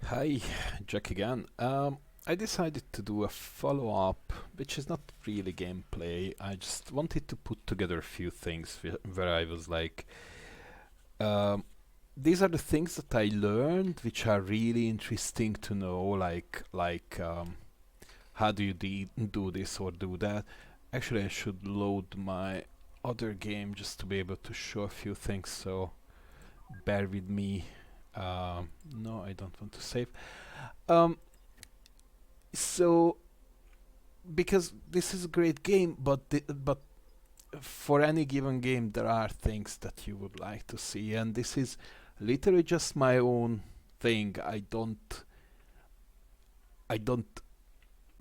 Hi, Jack again. I decided to do a follow-up, which is not really gameplay. I just wanted to put together a few things where I was like, um, these are the things that I learned, which are really interesting to know, like how do you do this or do that. Actually, I should load my other game just to be able to show a few things, so bear with me. No, I don't want to save. Um, so because this is a great game, but for any given game there are things that you would like to see, and this is literally just my own thing. I don't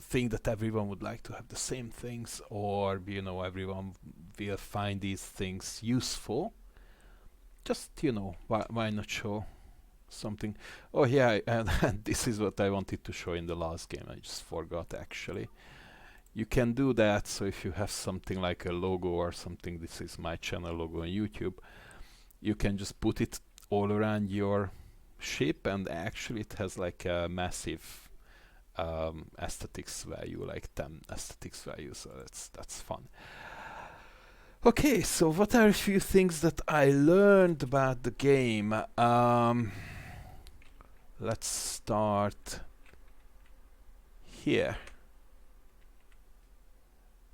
think that everyone would like to have the same things, or everyone will find these things useful. Just why not show something. Oh yeah, and this is what I wanted to show in the last game. I just forgot actually. You can do that, so if you have something like a logo or something, this is my channel logo on YouTube, you can just put it all around your ship, and actually it has like a massive aesthetics value, like 10 aesthetics value, so that's fun. Okay, so what are a few things that I learned about the game? Let's start here.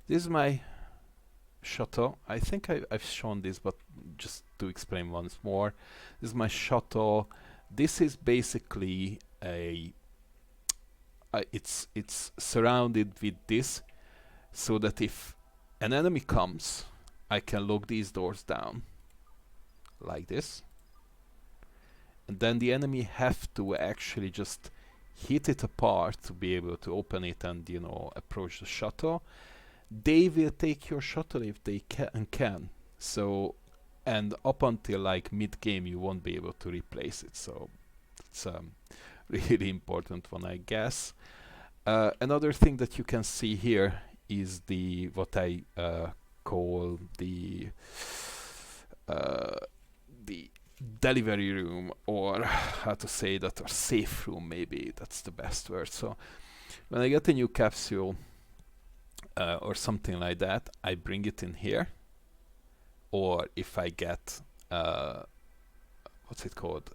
This is my shuttle. I think I've shown this, but just to explain once more, this is my shuttle. This is basically it's surrounded with this, so that if an enemy comes, I can lock these doors down like this, and then the enemy have to actually just hit it apart to be able to open it and approach the shuttle. They will take your shuttle if they can. So, and up until like mid game, you won't be able to replace it. So it's really important one, I guess. Another thing that you can see here is the what I call uh, the delivery room, or how to say that, or safe room, maybe that's the best word. So when I get a new capsule or something like that, I bring it in here. Or if I get what's it called,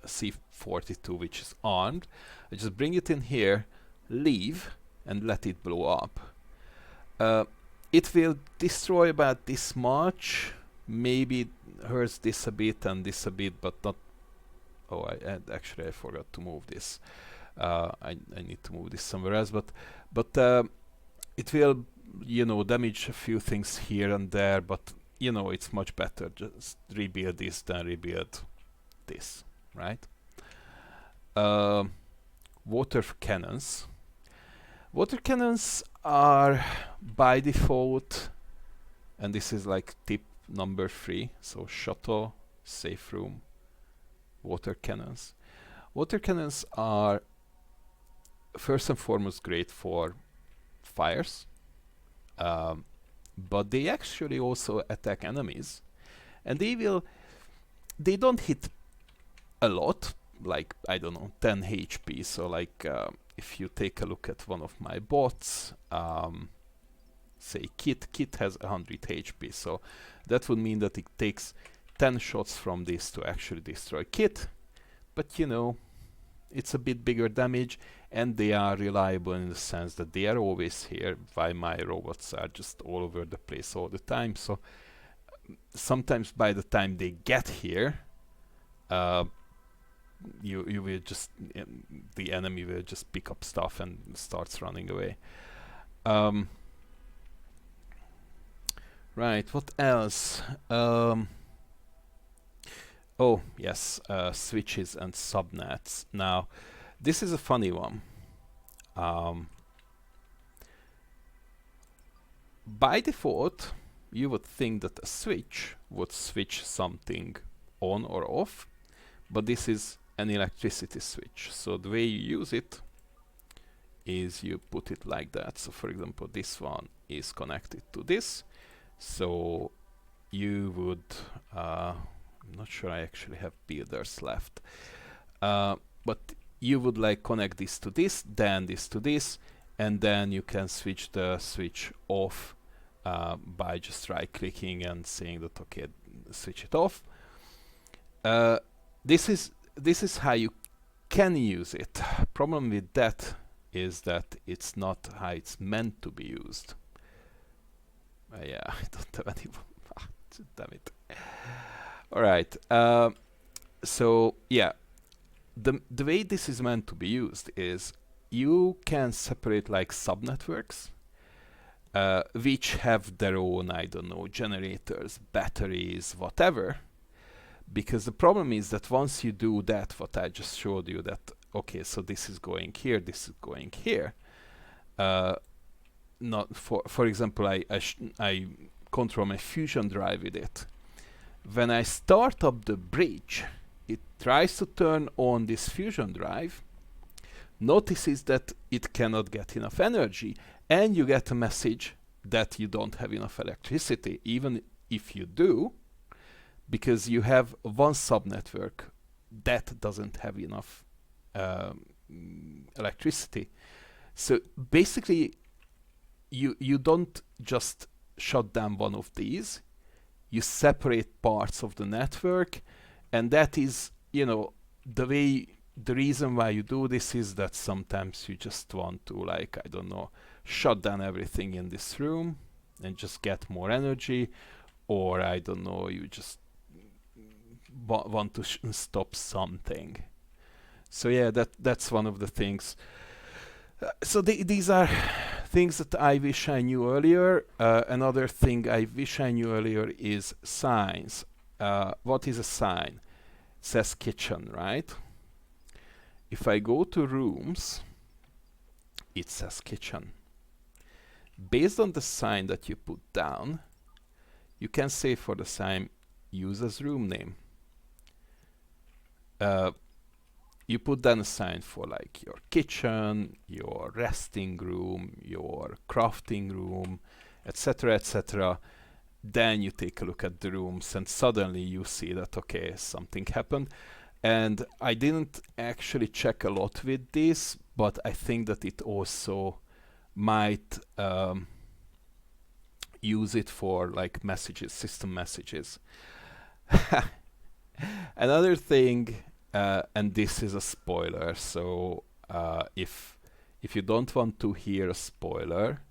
C42, which is armed, I just bring it in here, leave, and let it blow up. Uh, it will destroy about this much. Maybe it hurts this a bit and this a bit, but not. Oh, actually I forgot to move this. I need to move this somewhere else, but it will damage a few things here and there, but it's much better just rebuild this than rebuild this, right? uh, Water cannons. Water cannons are by default, and this is like tip number 3, so shuttle, safe room, water cannons. Water cannons are first and foremost great for fires, um, but they actually also attack enemies, and they don't hit a lot, like I don't know, 10 HP. So like if you take a look at one of my bots, say Kit has 100 HP, so that would mean that it takes 10 shots from this to actually destroy Kit, but it's a bit bigger damage, and they are reliable in the sense that they are always here, while my robots are just all over the place all the time. So sometimes by the time they get here, uh, you will just the enemy will just pick up stuff and starts running away. Um, right, what else? Oh yes, switches and subnets. Now, this is a funny one. Um, by default, you would think that a switch would switch something on or off, but this is an electricity switch. So the way you use it is you put it like that. So for example, this one is connected to this. So you would, I'm not sure I actually have builders left. but you would like connect this to this, then this to this, and then you can switch the switch off by just right clicking and saying that okay, switch it off. This is how you can use it. Problem with that is that it's not how it's meant to be used. Yeah, I don't have any. Damn it. All right. So yeah, the way this is meant to be used is you can separate like subnetworks, which have their own, I don't know, generators, batteries, whatever. Because the problem is that once you do that, what I just showed you, that okay, so this is going here, this is going here. Not for example, I control my fusion drive with it. When I start up the bridge, it tries to turn on this fusion drive, notices that it cannot get enough energy, and you get a message that you don't have enough electricity, even if you do, because you have one subnetwork that doesn't have enough electricity. So basically, you don't just shut down one of these, you separate parts of the network, and that is, you know, the reason why you do this is that sometimes you just want to, like, I don't know, shut down everything in this room and just get more energy, or I don't know, you just want to stop something. So yeah, that's one of the things. So these are things that I wish I knew earlier. Another thing I wish I knew earlier is signs. What is a sign? It says kitchen, right? If I go to rooms, it says kitchen. Based on the sign that you put down, you can say for the sign, use as room name. You put down a sign for like your kitchen, your resting room, your crafting room, etc., etc. Then you take a look at the rooms and suddenly you see that, okay, something happened. And I didn't actually check a lot with this, but I think that it also might use it for like messages, system messages. Another thing, and this is a spoiler, so if you don't want to hear a spoiler,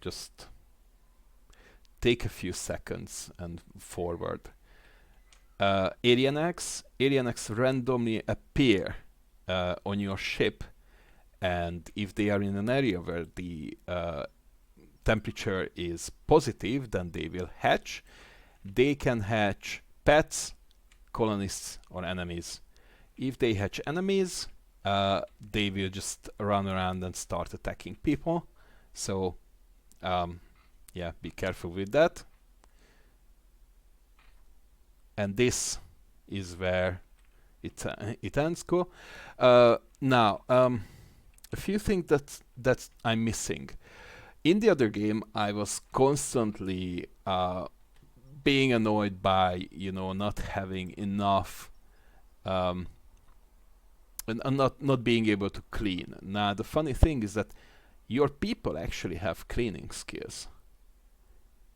just take a few seconds and forward. Aliens randomly appear on your ship, and if they are in an area where the temperature is positive, then they will hatch. They can hatch pets, colonists, or enemies. If they hatch enemies, they will just run around and start attacking people. So yeah, be careful with that. And this is where it ends. Cool. Now, a few things that I'm missing. In the other game, I was constantly being annoyed by, you know, not having enough and not being able to clean. Now, the funny thing is that your people actually have cleaning skills.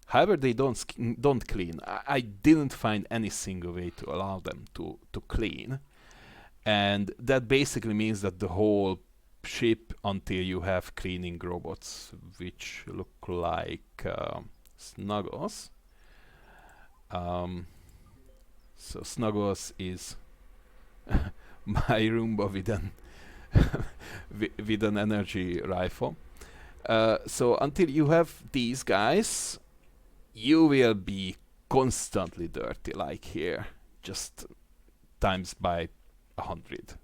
However, they don't clean. I didn't find any single way to allow them to clean. And that basically means that the whole ship, until you have cleaning robots, which look like Snuggles. So Snuggles is my Roomba with an energy rifle. So until you have these guys, you will be constantly dirty, like here, just times by 100.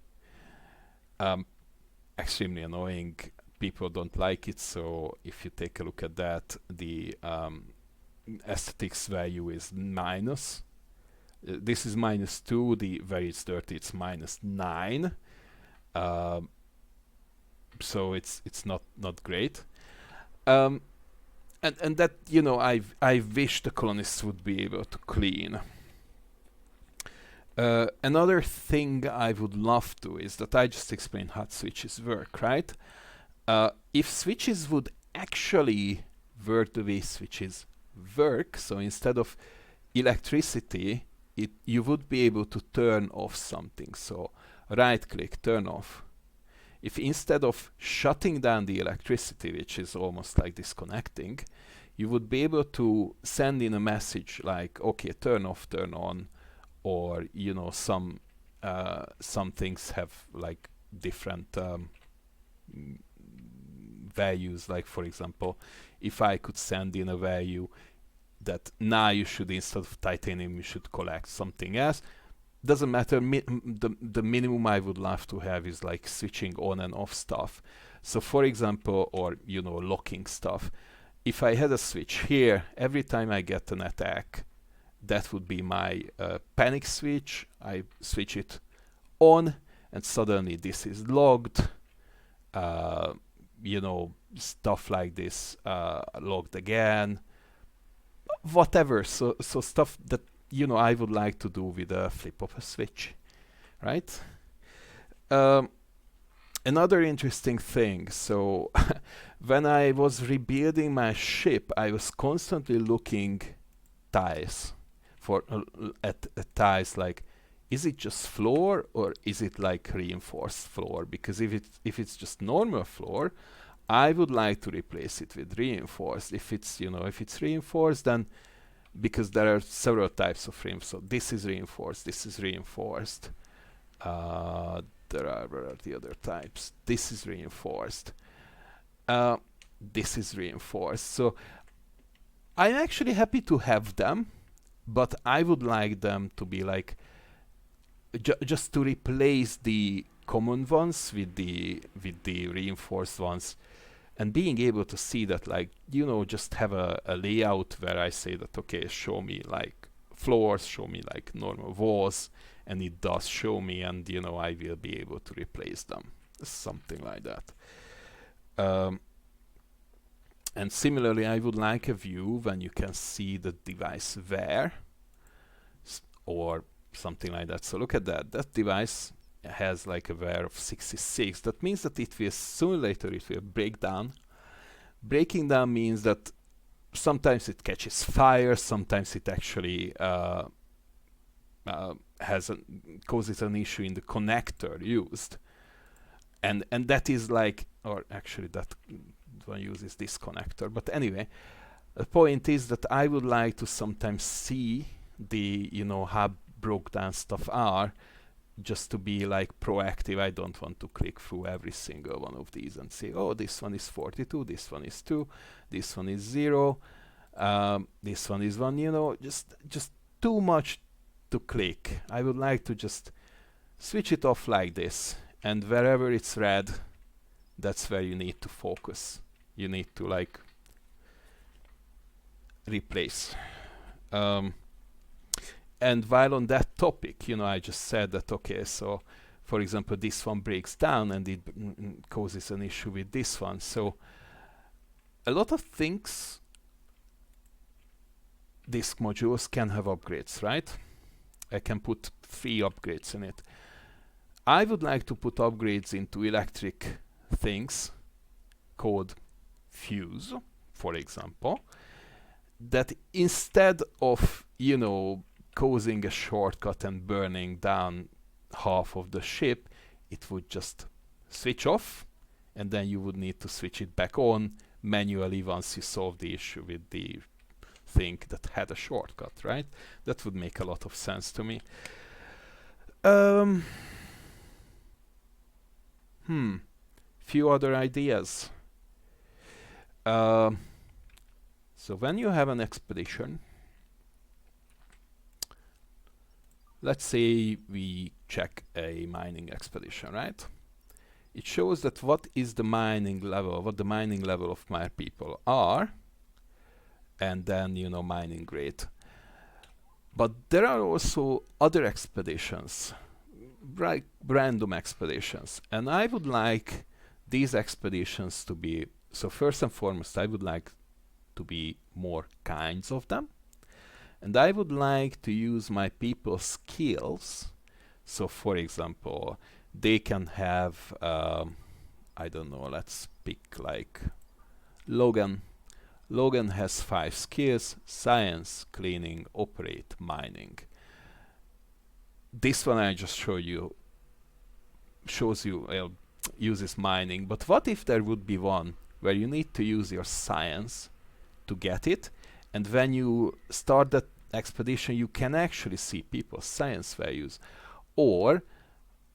Extremely annoying. People don't like it, so if you take a look at that, the aesthetics value is minus. This is -2. The where it's dirty, it's -9. So it's not great. And that, you know, I wish the colonists would be able to clean. Another thing I would love to is that I just explained how switches work, right? If switches would actually work the way switches work, so instead of electricity, you would be able to turn off something. So right click, turn off. If instead of shutting down the electricity, which is almost like disconnecting, you would be able to send in a message like, okay, turn off, turn on, or you know, some things have like different values. Like for example, if I could send in a value that now you should, instead of titanium, you should collect something else. Doesn't matter. The minimum I would love to have is like switching on and off stuff. So for example, or you know, locking stuff. If I had a switch here, every time I get an attack, that would be my panic switch. I switch it on, and suddenly this is logged. You know, stuff like this, logged again. Whatever. So stuff that, you know, I would like to do with a flip of a switch, right? Another interesting thing. So when I was rebuilding my ship, I was constantly looking tiles for at tiles, like, is it just floor or is it like reinforced floor? Because if it's just normal floor, I would like to replace it with reinforced. If it's, you know, if it's reinforced, then because there are several types of reinforced. So this is reinforced, this is reinforced. Where are the other types? This is reinforced. This is reinforced. So I'm actually happy to have them, but I would like them to be like just to replace the common ones with the reinforced ones, and being able to see that, like, you know, just have a layout where I say that, okay, show me like floors, show me like normal walls, and it does show me, and you know, I will be able to replace them, something like that. And similarly, I would like a view when you can see the device where, or something like that. So look at that. That device has like a wear of 66. That means that it will sooner or later it will break down. Breaking down means that sometimes it catches fire, sometimes it actually causes an issue in the connector used, and that is like, or actually that one uses this connector. But anyway, the point is that I would like to sometimes see the, you know, how broke down stuff are, just to be like proactive. I don't want to click through every single one of these and say, oh, this one is 42, this one is 2, this one is 0, this one is 1, you know, just too much to click. I would like to just switch it off like this, and wherever it's red, that's where you need to focus. You need to like replace. And while on that topic, you know, I just said that, okay, so for example, this one breaks down and it causes an issue with this one. So a lot of things, disk modules can have upgrades, right? I can put 3 upgrades in it. I would like to put upgrades into electric things called fuse, for example, that instead of, you know, causing a shortcut and burning down half of the ship, it would just switch off, and then you would need to switch it back on manually once you solve the issue with the thing that had a shortcut, right? That would make a lot of sense to me. Few other ideas. So when you have an expedition, let's say we check a mining expedition, right? It shows that what the mining level of my people are, and then, you know, mining rate. But there are also other expeditions, right? Random expeditions, and I would like these expeditions to be, so first and foremost, I would like to be more kinds of them, and I would like to use my people's skills. So for example, they can have, I don't know, let's pick like Logan. Logan has 5 skills: science, cleaning, operate, mining. This one I just shows you uses mining, but what if there would be one where you need to use your science to get it, and when you start that expedition you can actually see people's science values, or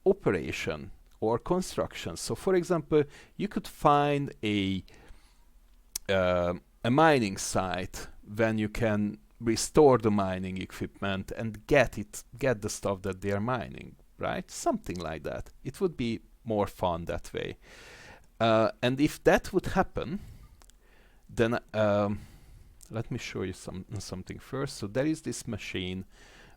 operation or construction. So for example, you could find a mining site when you can restore the mining equipment and get the stuff that they are mining, right? Something like that. It would be more fun that way. And if that would happen, then let me show you something first. So there is this machine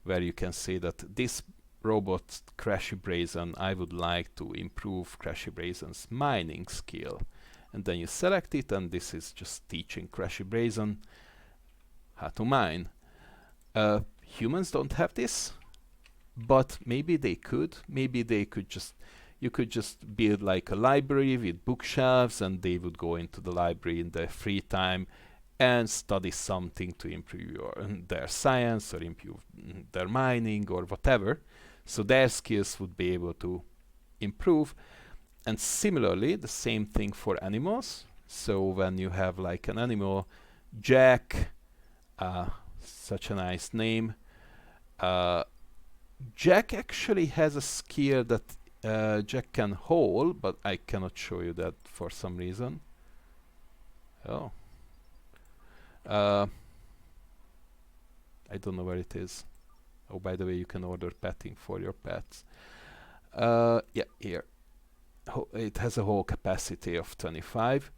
where you can see that this robot Crashy Brazen, I would like to improve Crashy Brazen's mining skill. And then you select it, and this is just teaching Crashy Brazen how to mine. Humans don't have this, but maybe they could. Maybe they could just, you could just build like a library with bookshelves, and they would go into the library in their free time and study something to improve their science or improve their mining or whatever. So their skills would be able to improve. And similarly, the same thing for animals. So when you have like an animal, Jack, such a nice name. Jack actually has a skill that Jack can hold, but I cannot show you that for some reason. Oh. I don't know where it is. Oh, by the way, you can order petting for your pets. Yeah, here. It has a whole capacity of 25.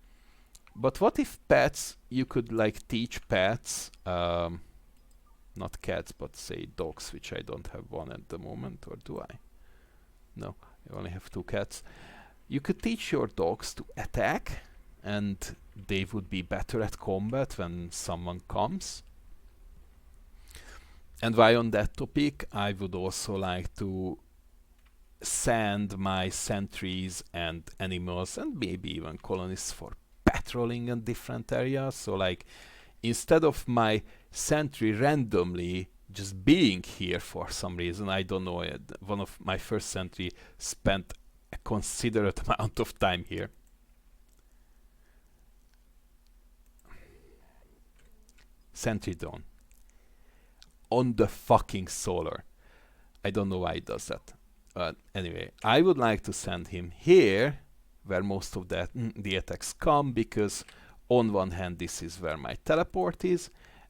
But what if pets, you could like teach pets, not cats, but say dogs, which I don't have one at the moment, or do I? No, I only have 2 cats. You could teach your dogs to attack, and they would be better at combat when someone comes. And while on that topic, I would also like to send my sentries and animals and maybe even colonists for patrolling in different areas. So like, instead of my sentry randomly just being here for some reason, I don't know, one of my first sentry spent a considerate amount of time here. Sentry drone on the fucking solar. I don't know why it does that. Anyway, I would like to send him here where most of the attacks come, because on one hand this is where my teleport is,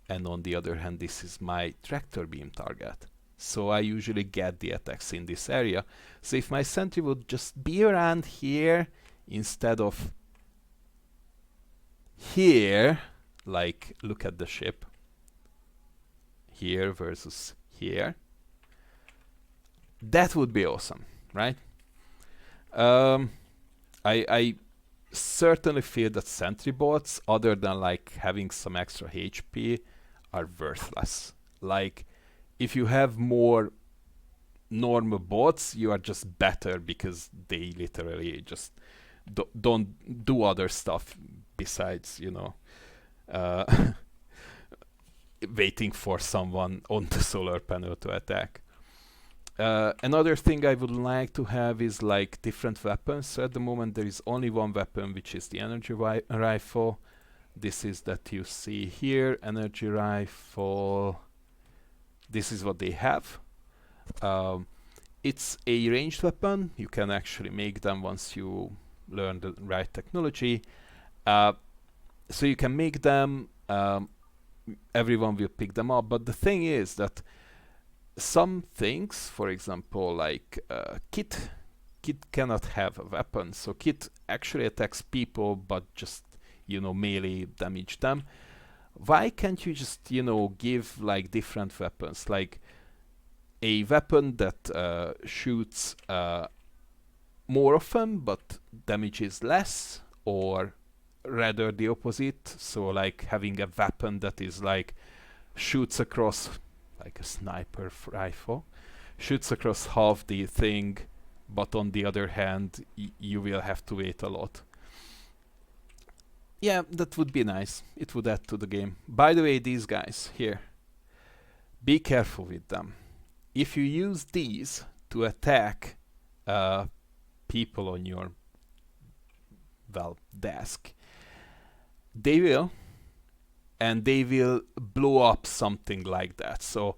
and on the other hand this is my tractor beam target. So I usually get the attacks in this area. So if my sentry would just be around here instead of here, like look at the ship, here versus here, that would be awesome, right? I certainly feel that sentry bots, other than like having some extra HP, are worthless. Like, if you have more normal bots, you are just better because they literally just don't do other stuff besides, you know, waiting for someone on the solar panel to attack. Another thing I would like to have is like different weapons. So at the moment there is only one weapon, which is the energy rifle. This is that you see here, energy rifle. This is what they have. It's a ranged weapon. You can actually make them once you learn the right technology. So you can make them, everyone will pick them up, but the thing is that some things, for example, like Kit cannot have a weapon, so Kit actually attacks people but just, you know, melee damage them. Why can't you just, you know, give like different weapons, like a weapon that shoots more often but damages less, or rather the opposite, so like having a weapon that is like shoots across like a sniper rifle, shoots across half the thing, but on the other hand, you will have to wait a lot. Yeah, that would be nice. It would add to the game. By the way, these guys here, be careful with them. If you use these to attack people on your, well, desk, they will, and they will blow up something like that. So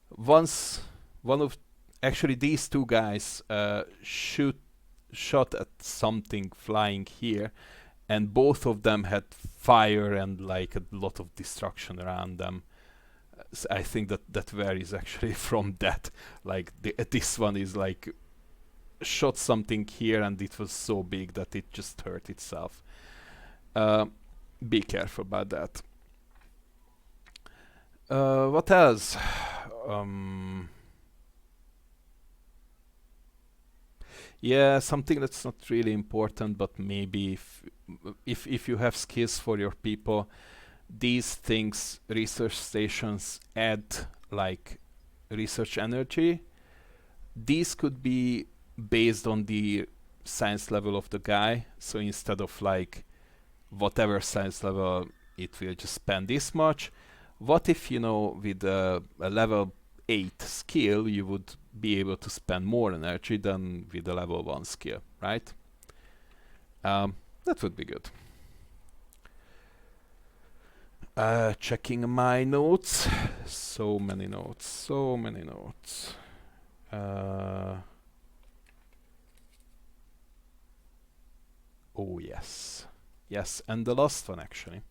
once actually these two guys shot at something flying here, and both of them had fire and like a lot of destruction around them. I think that varies actually from that. Like this one is like shot something here and it was so big that it just hurt itself. Be careful about that. What else? Yeah, something that's not really important, but maybe if you have skills for your people, these things, research stations, add like research energy. These could be based on the science level of the guy. So instead of like whatever science level, it will just spend this much. What if, you know, with a level 8 skill, you would be able to spend more energy than with a level 1 skill, right? That would be good. Checking my notes. So many notes, so many notes. Oh yes, yes, and the last one actually.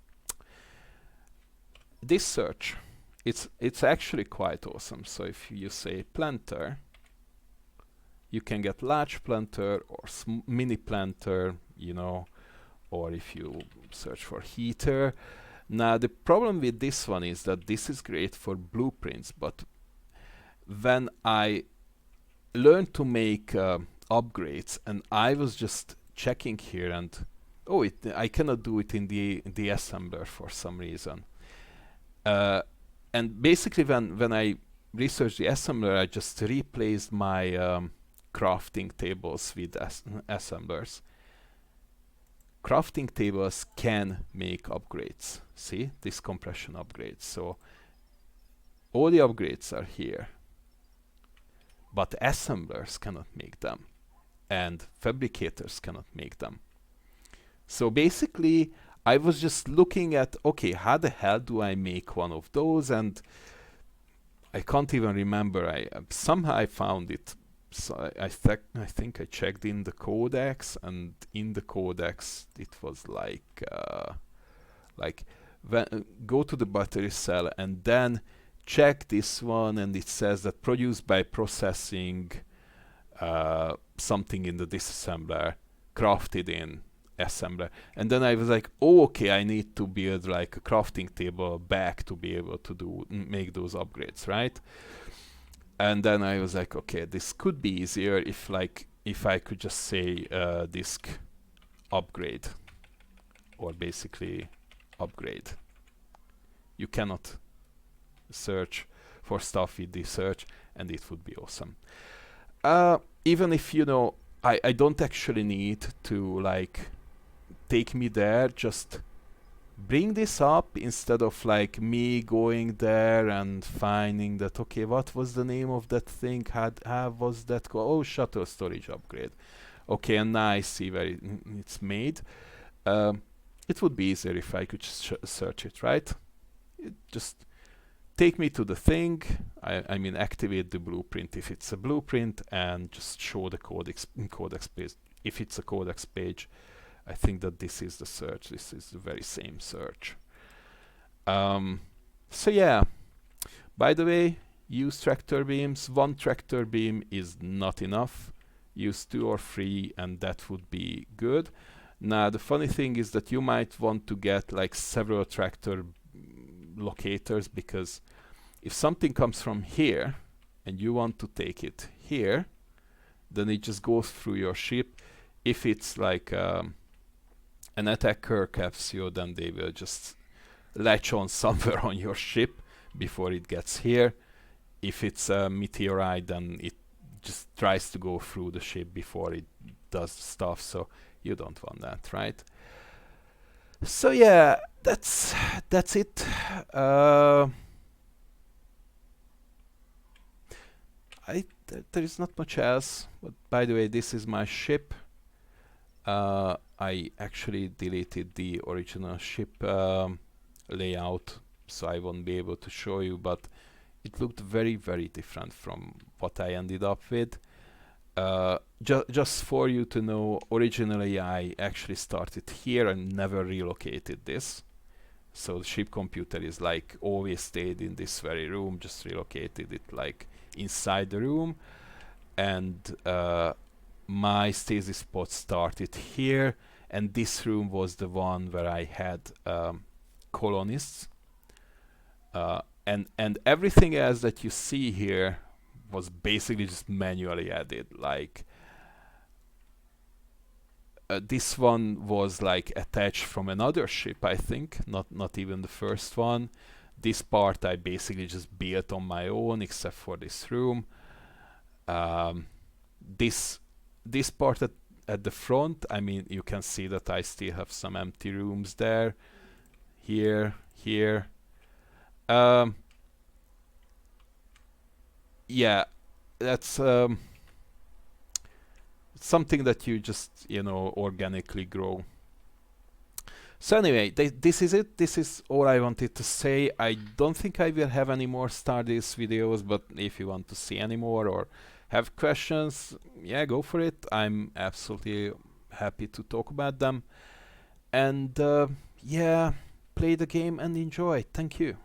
This search, it's actually quite awesome. So if you say planter, you can get large planter or mini planter, you know, or if you search for heater. Now the problem with this one is that this is great for blueprints, but when I learned to make upgrades, and I was just checking here, and oh, I cannot do it in the assembler for some reason. And basically, when I researched the assembler, I just replaced my crafting tables with assemblers. Crafting tables can make upgrades. See, this compression upgrades. So all the upgrades are here, but assemblers cannot make them, and fabricators cannot make them. So basically, I was just looking at, okay, how the hell do I make one of those? And I can't even remember. I somehow I found it. So I think I checked in the codex, and in the codex it was like go to the battery cell and then check this one, and it says that produced by processing something in the disassembler, crafted in assembler. And then I was like, oh, okay, I need to build like a crafting table back to be able to make those upgrades, right? And then I was like, okay, this could be easier if I could just say disk upgrade, or basically upgrade. You cannot search for stuff with this search, and it would be awesome. Even if, you know, I don't actually need to like take me there, just bring this up instead of like me going there and finding that, okay, what was the name of that thing, how was that oh, shuttle storage upgrade. Okay, and now I see where it's made. It would be easier if I could search it, right? Just take me to the thing, I mean activate the blueprint if it's a blueprint, and just show the codex page. If it's a codex page, I think that this is the search. This is the very same search. So yeah, by the way, use tractor beams. 1 tractor beam is not enough. Use 2 or 3 and that would be good. Now the funny thing is that you might want to get like several tractor locators, because if something comes from here and you want to take it here, then it just goes through your ship. If it's like an attacker capsule, then they will just latch on somewhere on your ship, before it gets here. If it's a meteorite, then it just tries to go through the ship before it does stuff, so you don't want that, right? So yeah, that's it. There is not much else, but by the way, this is my ship. I actually deleted the original ship layout, so I won't be able to show you, but it looked very, very different from what I ended up with. Just for you to know, originally I actually started here and never relocated this. So the ship computer is like always stayed in this very room, just relocated it like inside the room. And my stasis pod started here, and this room was the one where I had colonists. And everything else that you see here was basically just manually added. Like this one was like attached from another ship, I think, not even the first one. This part I basically just built on my own, except for this room. This part at the front, I mean, you can see that I still have some empty rooms there. Here. Yeah, that's something that you just, you know, organically grow. So anyway, this is it. This is all I wanted to say. I don't think I will have any more StarDeus videos, but if you want to see any more or have questions, yeah, go for it. I'm absolutely happy to talk about them. And yeah, play the game and enjoy. Thank you.